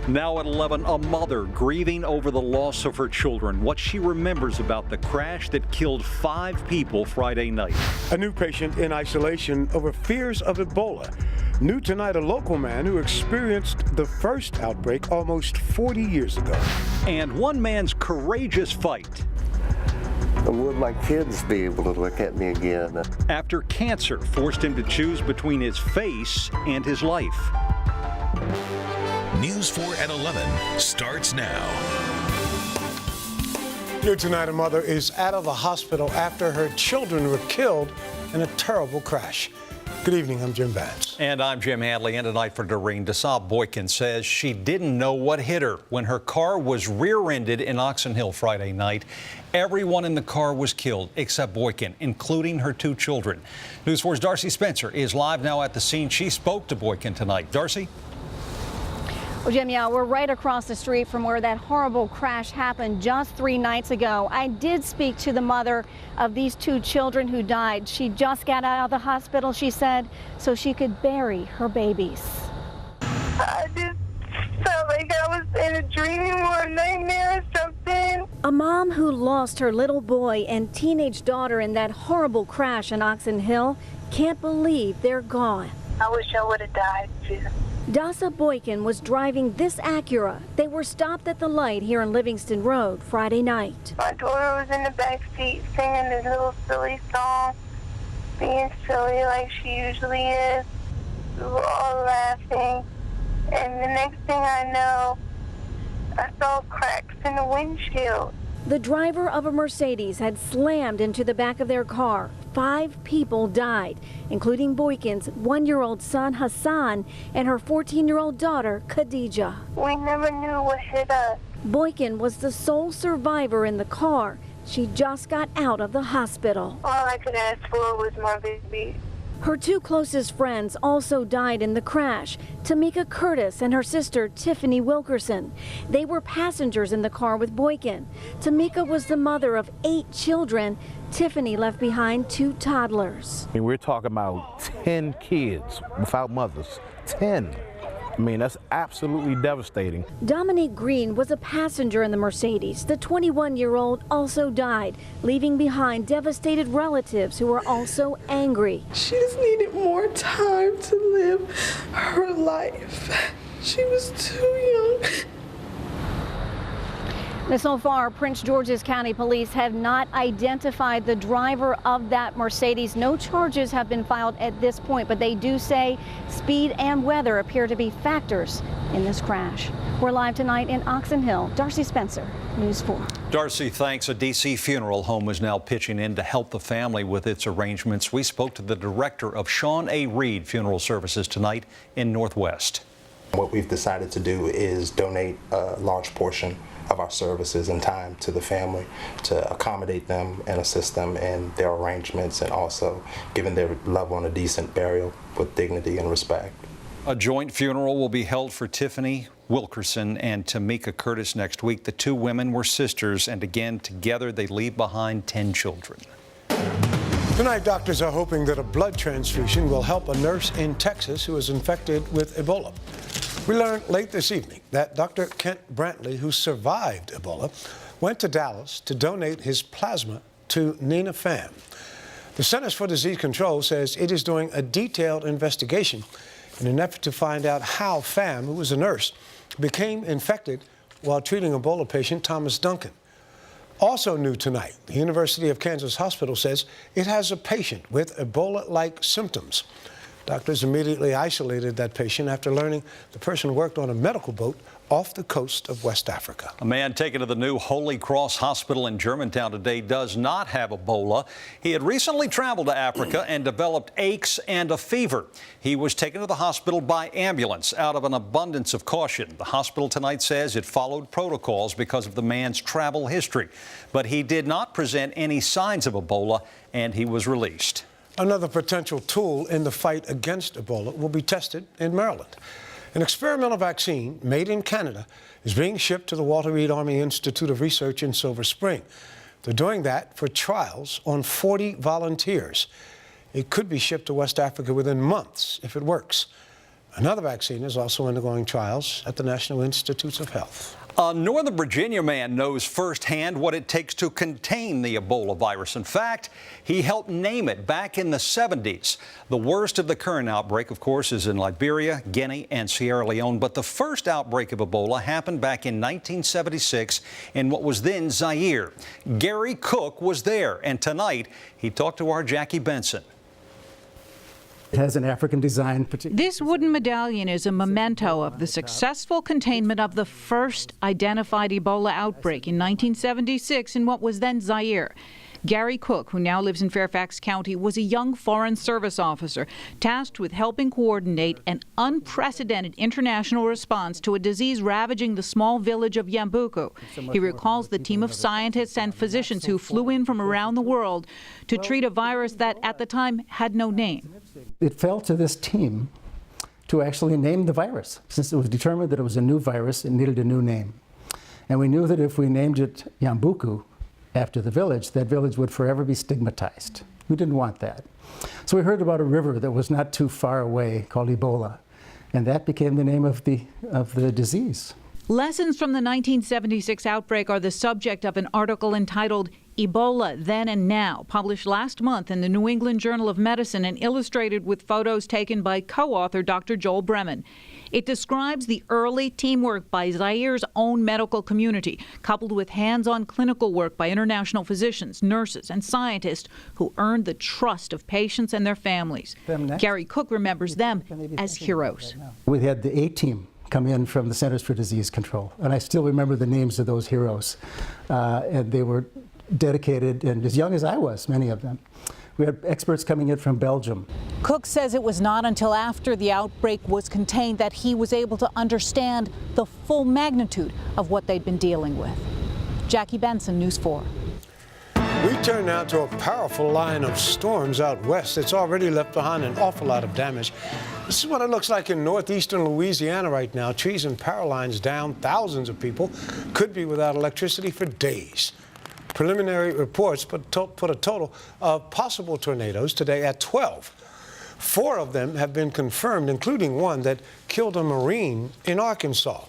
Now at 11, a mother grieving over the loss of her children, what she remembers about the crash that killed 5 people Friday night. A new patient in isolation over fears of Ebola. New tonight, a local man who experienced the first outbreak almost 40 years ago. And one man's courageous fight. I would my kids be able to look at me again. After cancer forced him to choose between his face and his life. News 4 at 11 starts now. New tonight, a mother is out of the hospital after her children were killed in a terrible crash. Good evening, I'm Jim Vance. And I'm Jim Hadley, and tonight for Doreen, Desab Boykin says she didn't know what hit her when her car was rear-ended in Oxon Hill Friday night. Everyone in the car was killed except Boykin, including her 2 children. News 4's Darcy Spencer is live now at the scene. She spoke to Boykin tonight. Darcy? Well, Jim, yeah, we're right across the street from where that horrible crash happened just 3 nights ago. I did speak to the mother of these 2 children who died. She just got out of the hospital, she said, so she could bury her babies. I just felt like I was in a dream or a nightmare or something. A mom who lost her little boy and teenage daughter in that horrible crash in Oxon Hill can't believe they're gone. I wish I would have died too. Dasa Boykin was driving this Acura. They were stopped at the light here on Livingston Road Friday night. My daughter was in the back seat singing this little silly song, being silly like she usually is. We were all laughing. And the next thing I know, I saw cracks in the windshield. The driver of a Mercedes had slammed into the back of their car. 5 people died, including Boykin's 1-year-old son Hassan and her 14-year-old daughter Khadija. We never knew what hit us. Boykin was the sole survivor in the car. She just got out of the hospital. All I could ask for was my baby. Her 2 closest friends also died in the crash, Tamika Curtis and her sister Tiffany Wilkerson. They were passengers in the car with Boykin. Tamika was the mother of 8 children. Tiffany left behind 2 toddlers. I mean, we're talking about 10 kids without mothers. 10. I mean, that's absolutely devastating. Dominique Green was a passenger in the Mercedes. The 21-year-old also died, leaving behind devastated relatives who were also angry. She just needed more time to live her life. She was too young. Now, so far, Prince George's County Police have not identified the driver of that Mercedes. No charges have been filed at this point, but they do say speed and weather appear to be factors in this crash. We're live tonight in Oxon Hill. Darcy Spencer, News 4. Darcy, thanks. A D.C. funeral home is now pitching in to help the family with its arrangements. We spoke to the director of Sean A. Reed Funeral Services tonight in Northwest. What we've decided to do is donate a large portion of our services and time to the family to accommodate them and assist them in their arrangements and also giving their loved one a decent burial with dignity and respect. A joint funeral will be held for Tiffany Wilkerson and Tamika Curtis next week. The 2 women were sisters, and again, together they leave behind 10 children. Tonight, doctors are hoping that a blood transfusion will help a nurse in Texas who is infected with Ebola. We learned late this evening that Dr. Kent Brantley, who survived Ebola, went to Dallas to donate his plasma to Nina Pham. The Centers for Disease Control says it is doing a detailed investigation in an effort to find out how Pham, who was a nurse, became infected while treating Ebola patient Thomas Duncan. Also new tonight, the University of Kansas Hospital says it has a patient with Ebola-like symptoms. Doctors immediately isolated that patient after learning the person worked on a medical boat off the coast of West Africa. A man taken to the new Holy Cross Hospital in Germantown today does not have Ebola. He had recently traveled to Africa and developed aches and a fever. He was taken to the hospital by ambulance out of an abundance of caution. The hospital tonight says it followed protocols because of the man's travel history, but he did not present any signs of Ebola and he was released. Another potential tool in the fight against Ebola will be tested in Maryland. An experimental vaccine made in Canada is being shipped to the Walter Reed Army Institute of Research in Silver Spring. They're doing that for trials on 40 volunteers. It could be shipped to West Africa within months if it works. Another vaccine is also undergoing trials at the National Institutes of Health. A Northern Virginia man knows firsthand what it takes to contain the Ebola virus. In fact, he helped name it back in the 70s. The worst of the current outbreak, of course, is in Liberia, Guinea, and Sierra Leone. But the first outbreak of Ebola happened back in 1976 in what was then Zaire. Gary Cook was there, and tonight he talked to our Jackie Benson. It has an African design. This wooden medallion is a memento of the successful containment of the first identified Ebola outbreak in 1976 in what was then Zaire. Gary Cook, who now lives in Fairfax County, was a young Foreign Service officer tasked with helping coordinate an unprecedented international response to a disease ravaging the small village of Yambuku. He recalls the team of scientists and physicians who flew in from around the world to treat a virus that at the time had no name. It fell to this team to actually name the virus. Since it was determined that it was a new virus, it needed a new name. And we knew that if we named it Yambuku, after the village, that village would forever be stigmatized. We didn't want that. So we heard about a river that was not too far away called Ebola, and that became the name of the disease. Lessons from the 1976 outbreak are the subject of an article entitled Ebola Then and Now, published last month in the New England Journal of Medicine and illustrated with photos taken by co-author Dr. Joel Bremen. It describes the early teamwork by Zaire's own medical community, coupled with hands-on clinical work by international physicians, nurses, and scientists who earned the trust of patients and their families. Gary Cook remembers them as heroes. We had the A-team come in from the Centers for Disease Control, and I still remember the names of those heroes. And they were dedicated, and as young as I was, many of them. We had experts coming in from Belgium. Cook says it was not until after the outbreak was contained that he was able to understand the full magnitude of what they'd been dealing with. Jackie Benson, News 4. We turn now to a powerful line of storms out west. It's already left behind an awful lot of damage. This is what it looks like in northeastern Louisiana right now. Trees and power lines down. Thousands of people could be without electricity for days. Preliminary reports put a total of possible tornadoes today at 12. 4 of them have been confirmed, including one that killed a Marine in Arkansas.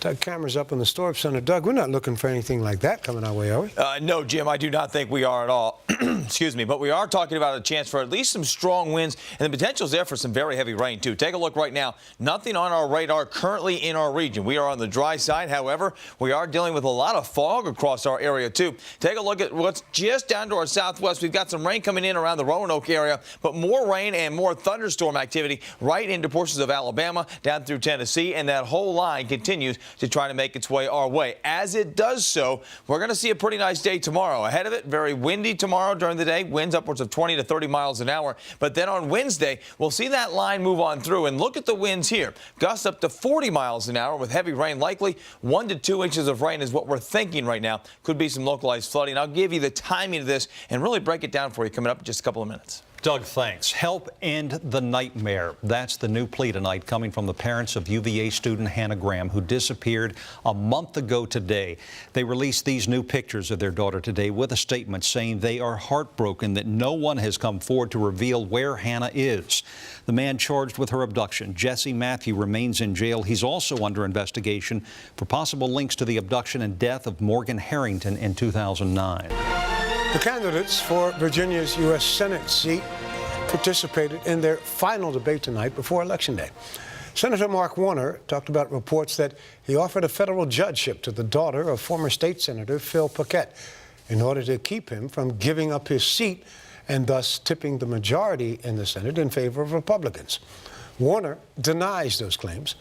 Doug Cameron's up in the Storm Center. Doug, we're not looking for anything like that coming our way, are we? No, Jim, I do not think we are at all. Excuse me, but we are talking about a chance for at least some strong winds, and the potential is there for some very heavy rain, too. Take a look right now. Nothing on our radar currently in our region. We are on the dry side. However, we are dealing with a lot of fog across our area, too. Take a look at what's just down to our southwest. We've got some rain coming in around the Roanoke area, but more rain and more thunderstorm activity right into portions of Alabama, down through Tennessee, and that whole line continues to try to make its way our way. As it does so, we're going to see a pretty nice day tomorrow. Ahead of it, very windy tomorrow during the day, winds upwards of 20 to 30 miles an hour. But then on Wednesday, we'll see that line move on through. And look at the winds here. Gusts up to 40 miles an hour with heavy rain likely. 1 to 2 inches of rain is what we're thinking right now. Could be some localized flooding. I'll give you the timing of this and really break it down for you coming up in just a couple of minutes. Doug, thanks. Help End the Nightmare. That's the new plea tonight coming from the parents of UVA student Hannah Graham, who disappeared a month ago today. They released these new pictures of their daughter today with a statement saying they are heartbroken that no one has come forward to reveal where Hannah is. The man charged with her abduction, Jesse Matthew, remains in jail. He's also under investigation for possible links to the abduction and death of Morgan Harrington in 2009. The candidates for Virginia's U.S. Senate seat participated in their final debate tonight before Election Day. Senator Mark Warner talked about reports that he offered a federal judgeship to the daughter of former state senator Phil Paquette in order to keep him from giving up his seat and thus tipping the majority in the Senate in favor of Republicans. Warner denies those claims.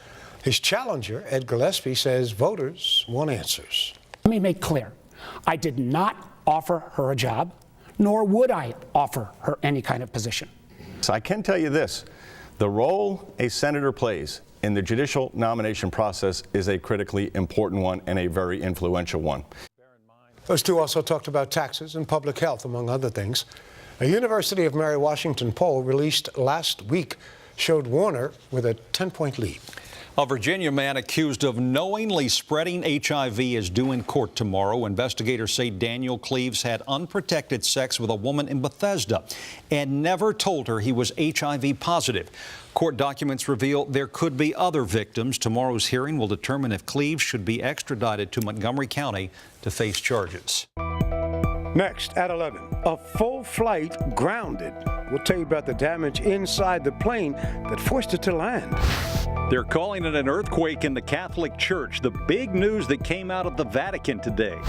His challenger, Ed Gillespie, says voters want answers. Let me make clear, I did not offer her a job, nor would I offer her any kind of position. So I can tell you this, the role a senator plays in the judicial nomination process is a critically important one and a very influential one. Those two also talked about taxes and public health, among other things. A University of Mary Washington poll released last week showed Warner with a 10-point lead. A Virginia man accused of knowingly spreading HIV is due in court tomorrow. Investigators say Daniel Cleaves had unprotected sex with a woman in Bethesda and never told her he was HIV positive. Court documents reveal there could be other victims. Tomorrow's hearing will determine if Cleaves should be extradited to Montgomery County to face charges. Next at 11, a full flight grounded. We'll tell you about the damage inside the plane that forced it to land. They're calling it an earthquake in the Catholic Church, the big news that came out of the Vatican today.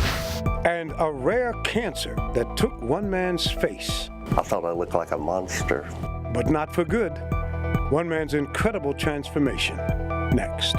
And a rare cancer that took one man's face. I thought I looked like a monster. But not for good. One man's incredible transformation. Next.